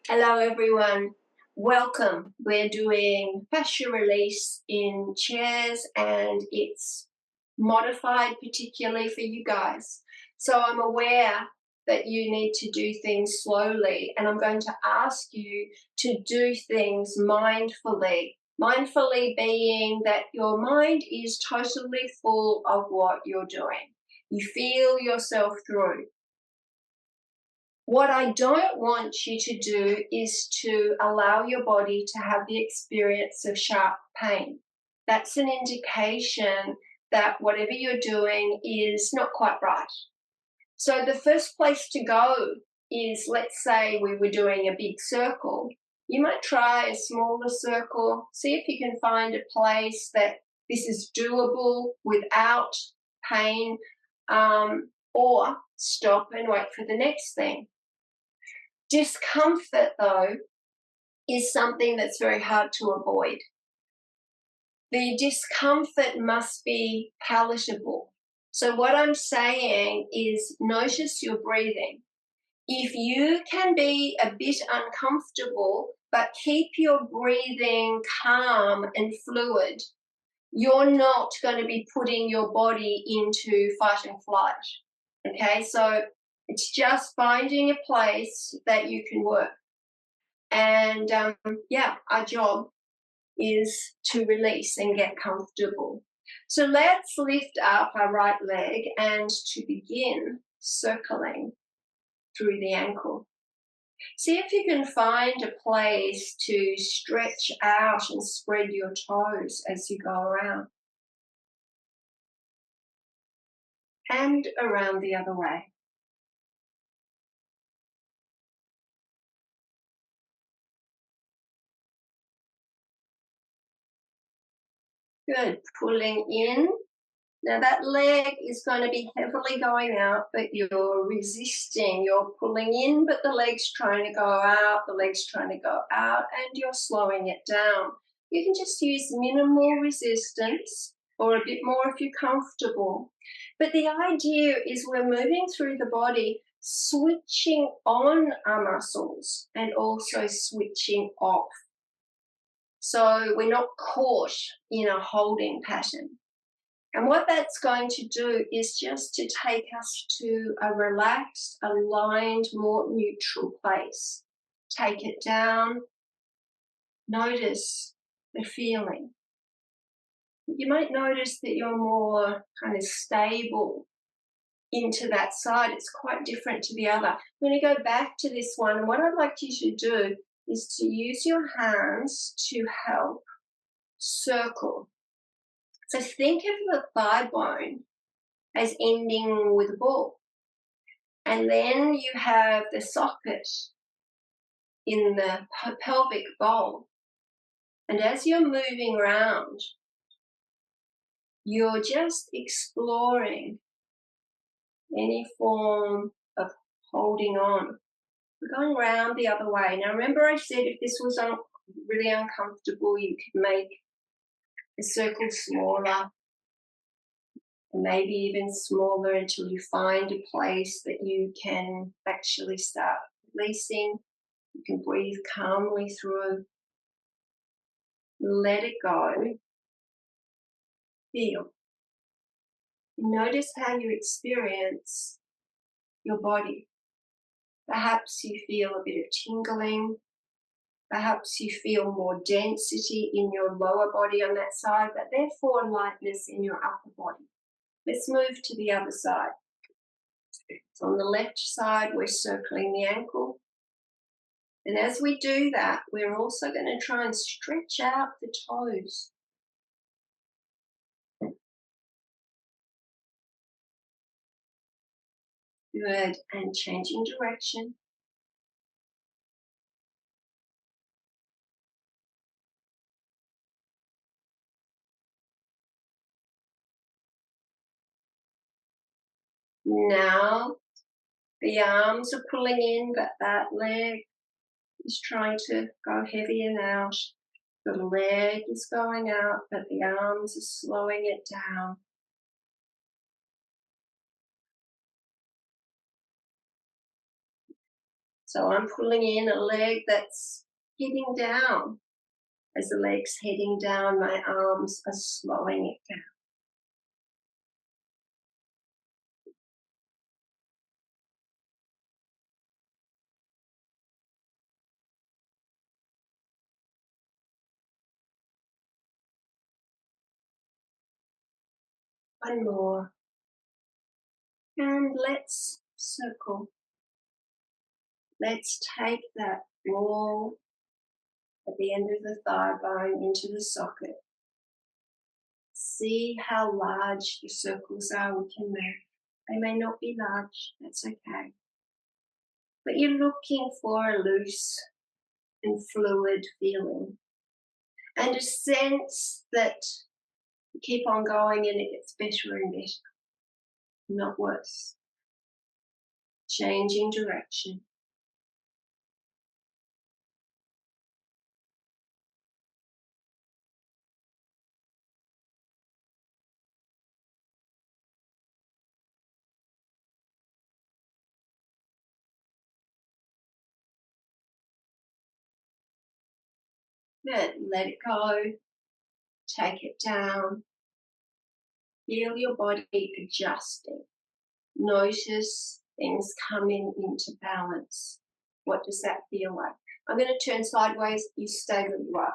Hello everyone, welcome. We're doing fascia release in chairs and it's modified particularly for you guys. So I'm aware that you need to do things slowly and I'm going to ask you to do things mindfully. Mindfully being that your mind is totally full of what you're doing. You feel yourself through. What I don't want you to do is to allow your body to have the experience of sharp pain. That's an indication that whatever you're doing is not quite right. So the first place to go is, let's say we were doing a big circle. You might try a smaller circle, see if you can find a place that this is doable without pain, or stop and wait for the next thing. Discomfort, though, is something that's very hard to avoid. The discomfort must be palatable. So what I'm saying is notice your breathing. If you can be a bit uncomfortable, but keep your breathing calm and fluid, you're not going to be putting your body into fight and flight. Okay, so it's just finding a place that you can work. And yeah, our job is to release and get comfortable. So let's lift up our right leg and to begin circling through the ankle. See if you can find a place to stretch out and spread your toes as you go around. And around the other way. Good, pulling in. Now that leg is going to be heavily going out, but you're resisting. You're pulling in, but the leg's trying to go out, the leg's trying to go out, and you're slowing it down. You can just use minimal resistance or a bit more if you're comfortable. But the idea is we're moving through the body, switching on our muscles and also switching off. So we're not caught in a holding pattern. And what that's going to do is just to take us to a relaxed, aligned, more neutral place. Take it down. Notice the feeling. You might notice that you're more kind of stable into that side. It's quite different to the other. I'm going to go back to this one. And what I'd like you to do is to use your hands to help circle. So think of the thigh bone as ending with a ball. And then you have the socket in the pelvic bowl. And as you're moving around, you're just exploring any form of holding on. We're going around the other way. Now remember I said if this was really uncomfortable, you could make the circle smaller, maybe even smaller until you find a place that you can actually start releasing. You can breathe calmly through. Let it go. Feel. Notice how you experience your body. Perhaps you feel a bit of tingling. Perhaps you feel more density in your lower body on that side, but therefore lightness in your upper body. Let's move to the other side. So on the left side, we're circling the ankle. And as we do that, we're also going to try and stretch out the toes. Good, and changing direction. Now the arms are pulling in, but that leg is trying to go heavy and out. The leg is going out, but the arms are slowing it down. So I'm pulling in a leg that's heading down. As the leg's heading down, my arms are slowing it down. One more. And let's circle. Let's take that ball at the end of the thigh bone into the socket. See how large the circles are we can make. They may not be large, that's okay. But you're looking for a loose and fluid feeling. And a sense that you keep on going and it gets better and better, not worse. Changing direction. Good. Let it go. Take it down. Feel your body adjusting. Notice things coming into balance. What does that feel like? I'm going to turn sideways. You stay where you are.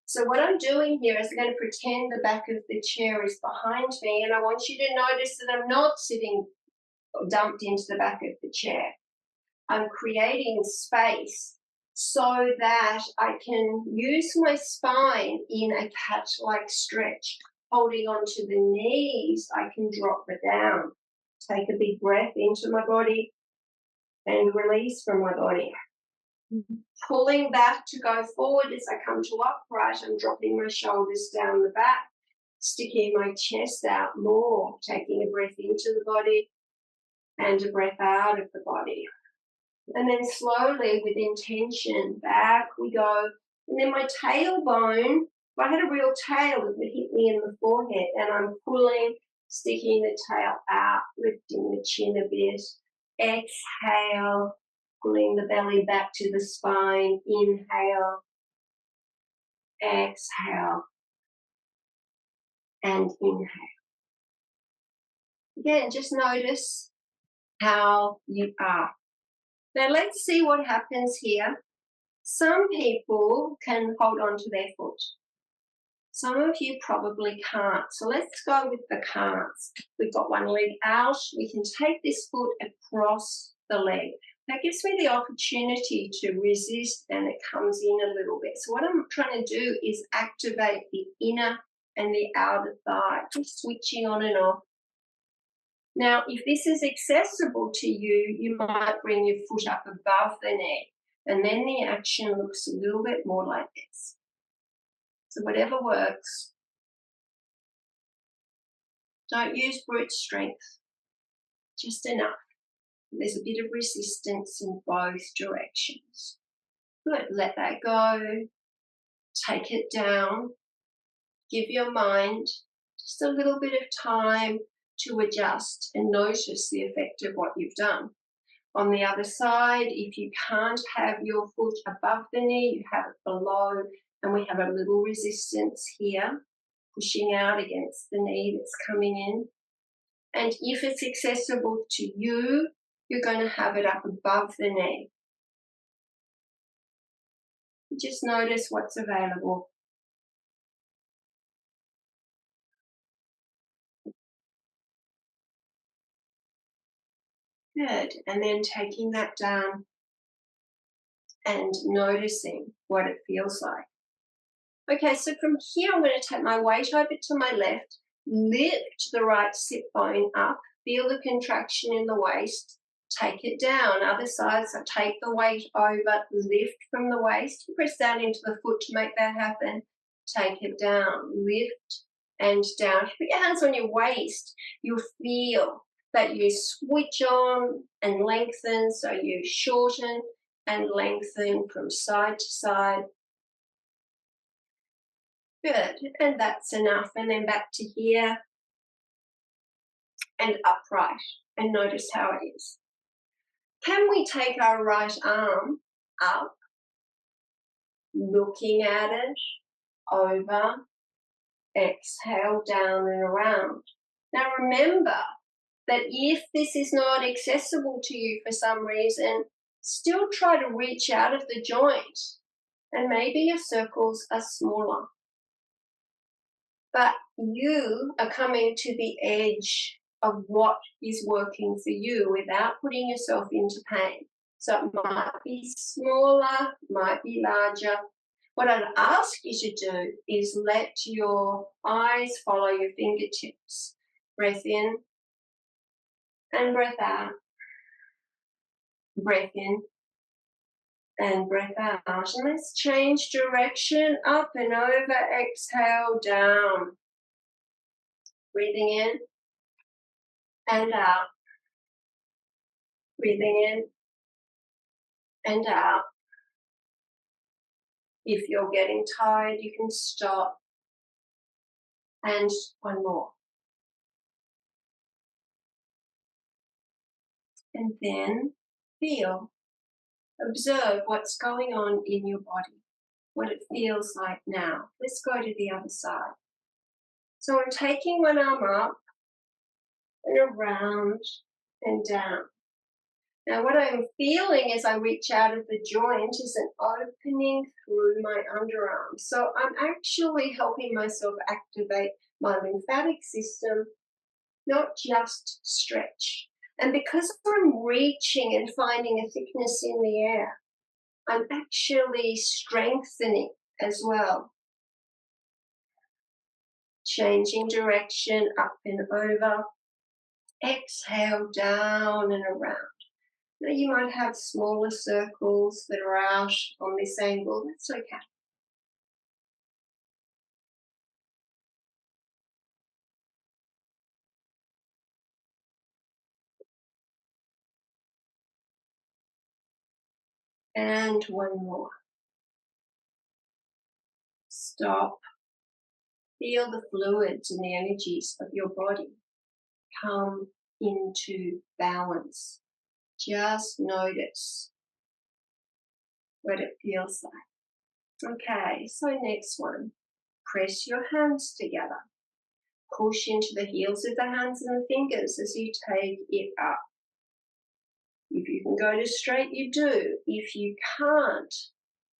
So what I'm doing here is I'm going to pretend the back of the chair is behind me, and I want you to notice that I'm not sitting dumped into the back of the chair. I'm creating space so that I can use my spine in a cat-like stretch. Holding onto the knees, I can drop it down. Take a big breath into my body and release from my body. Pulling back to go forward as I come to upright, I'm dropping my shoulders down the back, sticking my chest out more, taking a breath into the body and a breath out of the body. And then slowly, with intention, back we go. And then my tailbone, if I had a real tail, it would hit me in the forehead. And I'm pulling, sticking the tail out, lifting the chin a bit. Exhale, pulling the belly back to the spine. Inhale, exhale, and inhale. Again, just notice how you are. Now let's see what happens here. Some people can hold on to their foot. Some of you probably can't. So let's go with the can'ts. We've got one leg out. We can take this foot across the leg. That gives me the opportunity to resist and it comes in a little bit. So what I'm trying to do is activate the inner and the outer thigh, just switching on and off. Now, if this is accessible to you, you might bring your foot up above the knee, and then the action looks a little bit more like this. So whatever works. Don't use brute strength, just enough. There's a bit of resistance in both directions. Good, let that go. Take it down. Give your mind just a little bit of time to adjust and notice the effect of what you've done. On the other side, if you can't have your foot above the knee, you have it below, and we have a little resistance here, pushing out against the knee that's coming in. And if it's accessible to you, you're going to have it up above the knee. Just notice what's available. Good. And then taking that down and noticing what it feels like. Okay, so from here I'm going to take my weight over to my left, lift the right sit bone up, feel the contraction in the waist, take it down. Other side, so take the weight over, lift from the waist, press down into the foot to make that happen. Take it down, lift and down. Put your hands on your waist. You'll feel that you switch on and lengthen, so you shorten and lengthen from side to side. Good, and that's enough. And then back to here and upright, and notice how it is. Can we take our right arm up, looking at it, over, exhale, down and around. Now remember that if this is not accessible to you for some reason, still try to reach out of the joint, and maybe your circles are smaller. But you are coming to the edge of what is working for you without putting yourself into pain. So it might be smaller, might be larger. What I'd ask you to do is let your eyes follow your fingertips. Breath in and breath out. Breath in and breath out. And let's change direction, up and over, exhale, down. Breathing in and out. Breathing in and out. If you're getting tired, you can stop. And one more. And then feel, observe what's going on in your body, what it feels like now. Let's go to the other side. So I'm taking one arm up and around and down. Now what I'm feeling as I reach out of the joint is an opening through my underarm. So I'm actually helping myself activate my lymphatic system, not just stretch. And because I'm reaching and finding a thickness in the air, I'm actually strengthening as well. Changing direction, up and over. Exhale, down and around. Now you might have smaller circles that are out on this angle. That's okay. And one more. Stop. Feel the fluids and the energies of your body come into balance. Just notice what it feels like. Okay, so next one. Press your hands together. Push into the heels of the hands and the fingers as you take it up. If you can go to straight, you do. If you can't,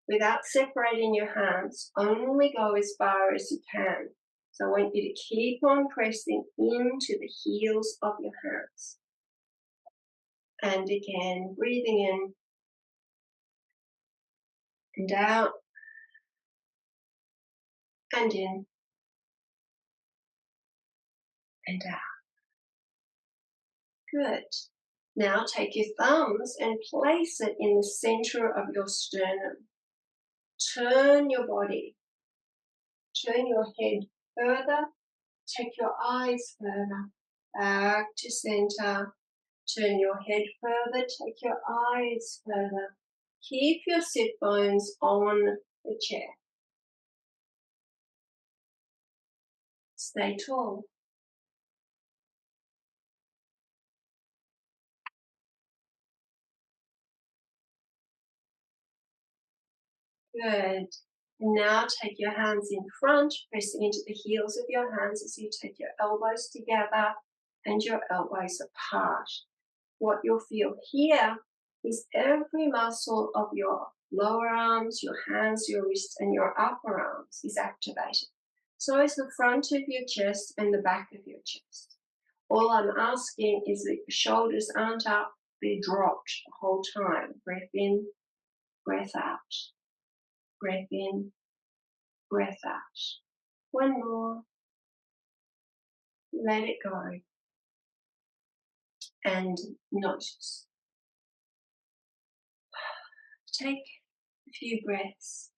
without separating your hands, only go as far as you can. So I want you to keep on pressing into the heels of your hands. And again, breathing in and out and in and out. Good. Now take your thumbs and place it in the center of your sternum. Turn your body. Turn your head further. Take your eyes further. Back to center. Turn your head further. Take your eyes further. Keep your sit bones on the chair. Stay tall. Good. Now take your hands in front, pressing into the heels of your hands as you take your elbows together and your elbows apart. What you'll feel here is every muscle of your lower arms, your hands, your wrists, and your upper arms is activated. So is the front of your chest and the back of your chest. All I'm asking is that your shoulders aren't up, they're dropped the whole time. Breath in, breath out. Breath in, breath out. One more. Let it go. And notice. Take a few breaths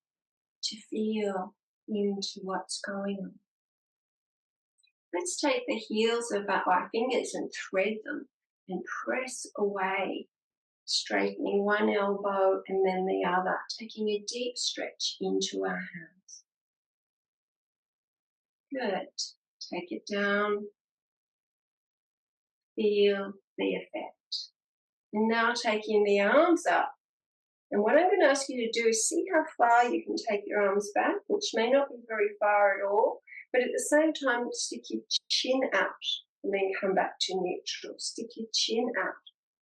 to feel into what's going on. Let's take the heels of our fingers and thread them and press away, straightening one elbow and then the other, taking a deep stretch into our hands. Good. Take it down. Feel the effect. And now taking the arms up. And what I'm going to ask you to do is see how far you can take your arms back, which may not be very far at all, but at the same time, stick your chin out and then come back to neutral. Stick your chin out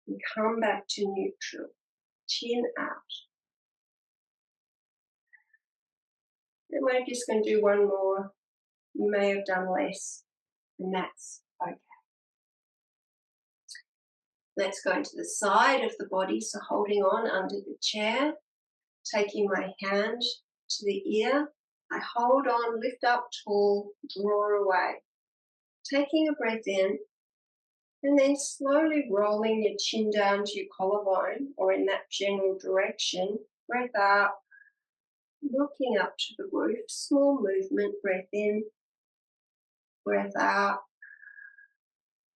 and come back to neutral. Chin out. And we're just going to do one more. You may have done less, and that's okay. Let's go into the side of the body, so holding on under the chair, taking my hand to the ear. I hold on, lift up tall, draw away. Taking a breath in, and then slowly rolling your chin down to your collarbone, or in that general direction. Breath out, looking up to the roof, small movement, breath in, breath out,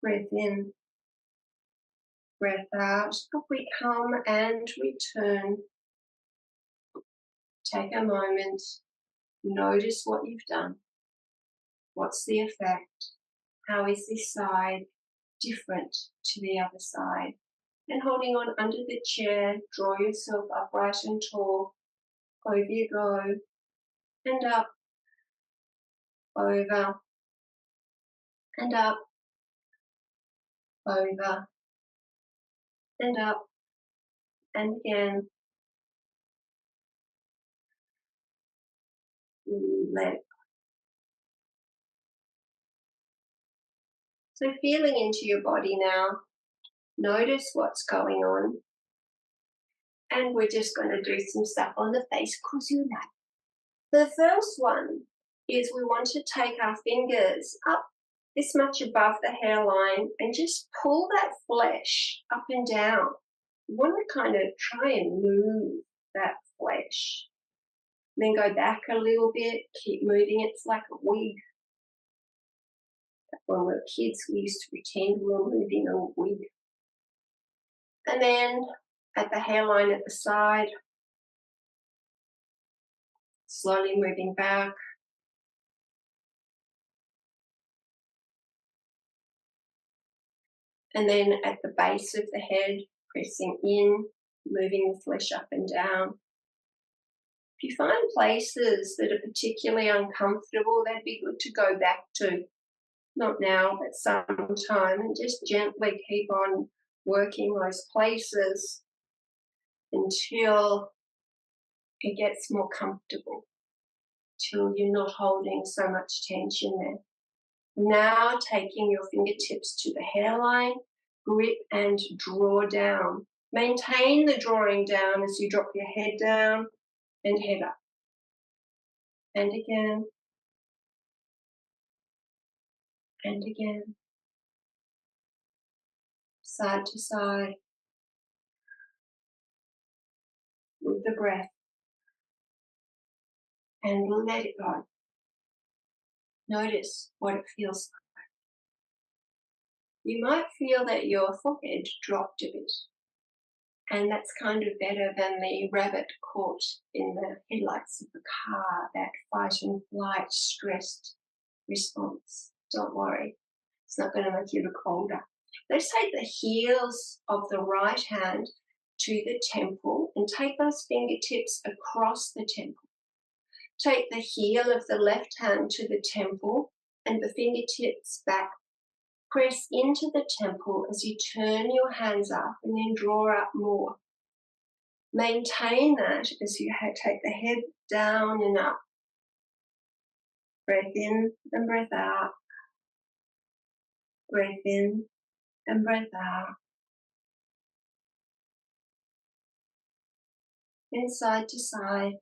breath in, breath out. Up we come and return. Take a moment, notice what you've done. What's the effect? How is this side different to the other side? And holding on under the chair, draw yourself upright and tall. Over you go, and up, over, and up, over, and up, and again. Let it. So feeling into your body now, notice what's going on. And we're just going to do some stuff on the face because you like. The first one is we want to take our fingers up this much above the hairline and just pull that flesh up and down. You want to kind of try and move that flesh. Then go back a little bit, keep moving. It's like a wig. When we were kids, we used to pretend we were moving a wig. And then at the hairline at the side, slowly moving back. And then at the base of the head, pressing in, moving the flesh up and down. If you find places that are particularly uncomfortable, they'd be good to go back to. Not now, but sometime, and just gently keep on working those places until it gets more comfortable, till you're not holding so much tension there. Now taking your fingertips to the hairline, grip and draw down. Maintain the drawing down as you drop your head down and head up. And again. And again. Side to side. With the breath. And let it go. Notice what it feels like. You might feel that your forehead dropped a bit. And that's kind of better than the rabbit caught in the headlights of the car, that fight and flight stressed response. Don't worry, it's not going to make you look older. Let's take the heels of the right hand to the temple and take those fingertips across the temple. Take the heel of the left hand to the temple and the fingertips back. Press into the temple as you turn your hands up and then draw up more. Maintain that as you take the head down and up. Breath in and breath out. Breath in and breath out. And side to side.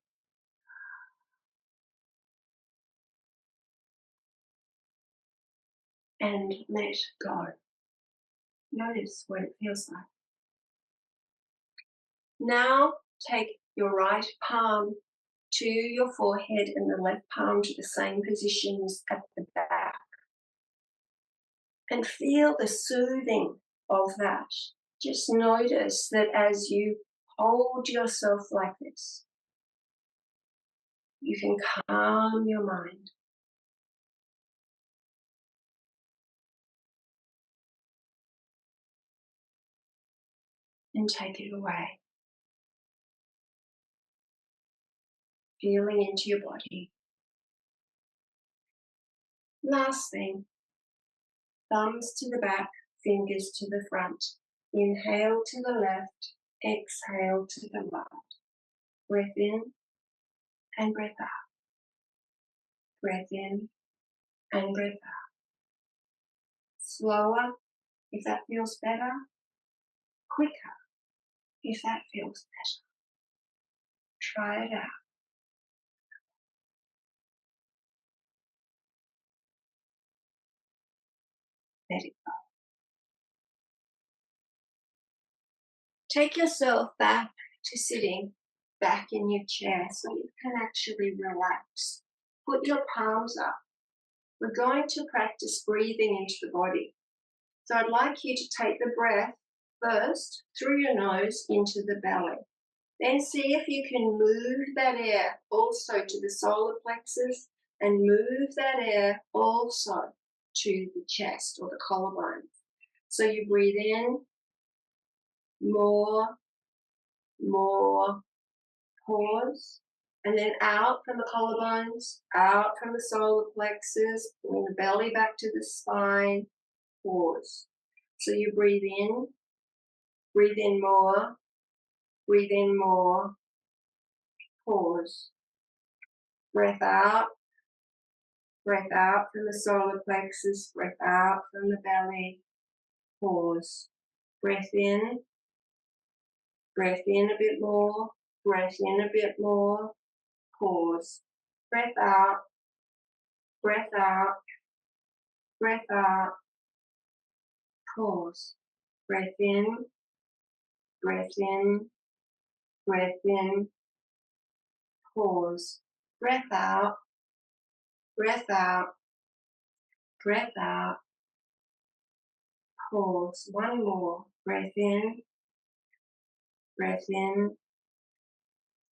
And let go. Notice what it feels like. Now take your right palm to your forehead and the left palm to the same positions at the back. And feel the soothing of that. Just notice that as you hold yourself like this, you can calm your mind. and take it away. Feeling into your body. Last thing, thumbs to the back, fingers to the front. Inhale to the left, exhale to the right. Breath in and breath out. Breath in and breath out. Slower if that feels better. Quicker if that feels better. Try it out. Let it go. Take yourself back to sitting back in your chair so you can actually relax. Put your palms up. We're going to practice breathing into the body. So I'd like you to take the breath first through your nose into the belly. Then see if you can move that air also to the solar plexus and move that air also to the chest or the collarbone. So you breathe in, more, pause, and then out from the collarbones, out from the solar plexus, bring the belly back to the spine, pause. So you breathe in more, pause. Breath out from the solar plexus, breath out from the belly, pause. Breath in a bit more, breath in a bit more, pause. Breath out, pause. Breath in, pause. Breath out, pause. One more. Breath in,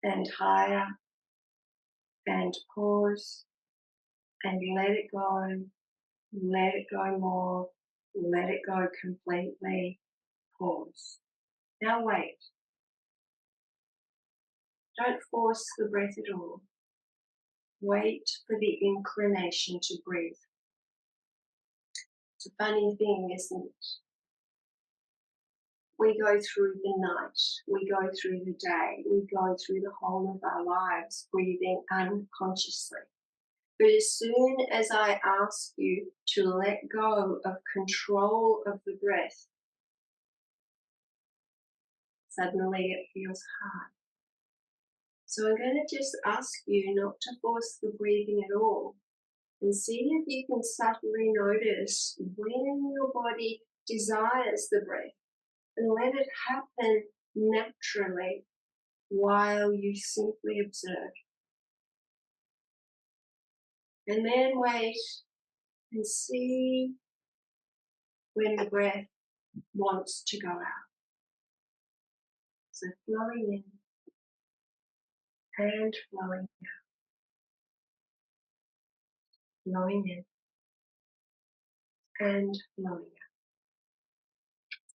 and higher, and pause, and let it go more, let it go completely, pause. Now wait. Don't force the breath at all. Wait for the inclination to breathe. It's a funny thing, isn't it? We go through the night, we go through the day, we go through the whole of our lives breathing unconsciously. But as soon as I ask you to let go of control of the breath, suddenly it feels hard. So I'm going to just ask you not to force the breathing at all, and see if you can subtly notice when your body desires the breath, and let it happen naturally while you simply observe. And then wait and see when the breath wants to go out. So flowing in and flowing out. Flowing in and flowing out.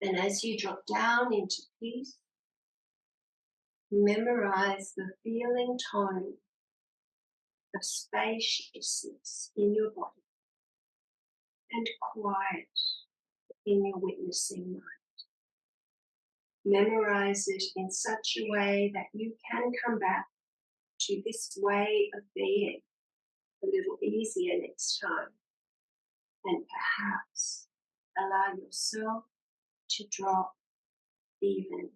And as you drop down into peace, memorize the feeling tone of spaciousness in your body and quiet in your witnessing mind. Memorize it in such a way that you can come back to this way of being a little easier next time, and perhaps allow yourself to drop even